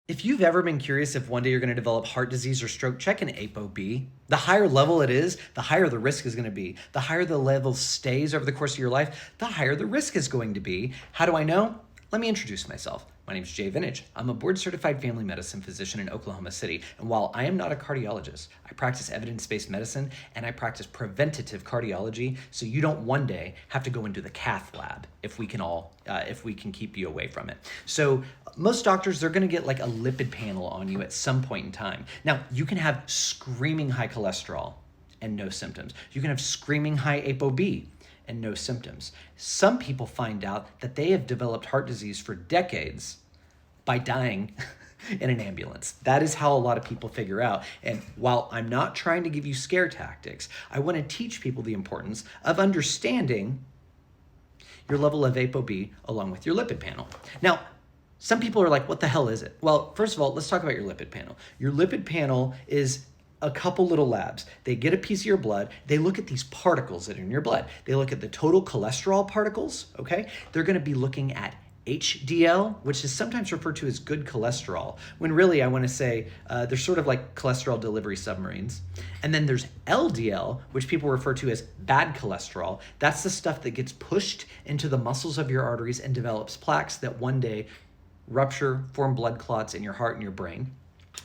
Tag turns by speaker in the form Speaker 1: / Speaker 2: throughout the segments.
Speaker 1: If you've ever been curious if one day you're going to develop heart disease or stroke, check an ApoB. The higher level it is, the higher the risk is going to be. The higher the level stays over the course of your life, the higher the risk is going to be. How do I know? Let me introduce myself. My name is Jay Vintage. I'm a board-certified family medicine physician in Oklahoma City, and while I am not a cardiologist, I practice evidence-based medicine and I practice preventative cardiology, so you don't one day have to go into the cath lab if we can keep you away from it. So most doctors, they're going to get like a lipid panel on you at some point in time. Now, you can have screaming high cholesterol and no symptoms. You can have screaming high ApoB and no symptoms. Some people find out that they have developed heart disease for decades by dying in an ambulance. That is how a lot of people figure out. And while I'm not trying to give you scare tactics, I want to teach people the importance of understanding your level of ApoB along with your lipid panel. Now, some people are like, what the hell is it? Well, first of all, let's talk about your lipid panel. Your lipid panel is a couple little labs. They get a piece of your blood. They look at these particles that are in your blood. They look at the total cholesterol particles, okay? They're gonna be looking at HDL, which is sometimes referred to as good cholesterol, when really I wanna say they're sort of like cholesterol delivery submarines. And then there's LDL, which people refer to as bad cholesterol. That's the stuff that gets pushed into the muscles of your arteries and develops plaques that one day rupture, form blood clots in your heart and your brain.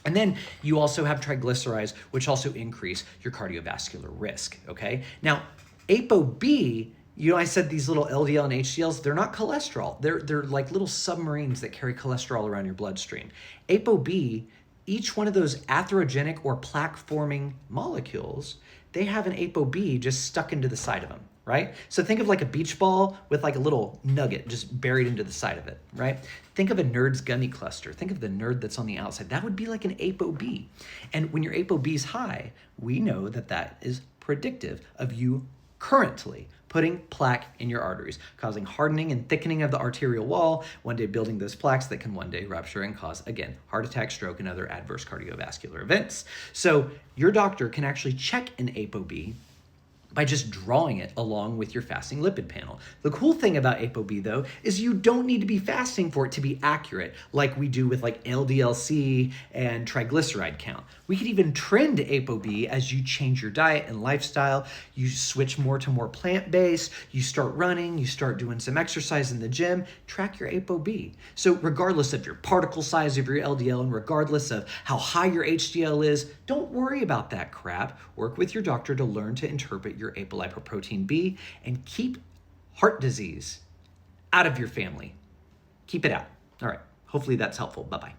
Speaker 1: And then you also have triglycerides, which also increase your cardiovascular risk, okay? Now, ApoB, I said these little LDL and HDLs, they're not cholesterol. They're like little submarines that carry cholesterol around your bloodstream. ApoB, each one of those atherogenic or plaque-forming molecules, they have an ApoB just stuck into the side of them, right? So think of like a beach ball with like a little nugget just buried into the side of it, right? Think of a nerd's gummy cluster. Think of the nerd that's on the outside. That would be like an ApoB. And when your ApoB is high, we know that that is predictive of you currently putting plaque in your arteries, causing hardening and thickening of the arterial wall, one day building those plaques that can one day rupture and cause, again, heart attack, stroke, and other adverse cardiovascular events. So your doctor can actually check an ApoB by just drawing it along with your fasting lipid panel. The cool thing about ApoB though, is you don't need to be fasting for it to be accurate like we do with like LDL-C and triglyceride count. We could even trend ApoB as you change your diet and lifestyle. You switch more to more plant-based, you start running, you start doing some exercise in the gym, track your ApoB. So regardless of your particle size of your LDL and regardless of how high your HDL is, don't worry about that crap. Work with your doctor to learn to interpret your apolipoprotein B and keep heart disease out of your family. Keep it out. All right. Hopefully that's helpful. Bye-bye.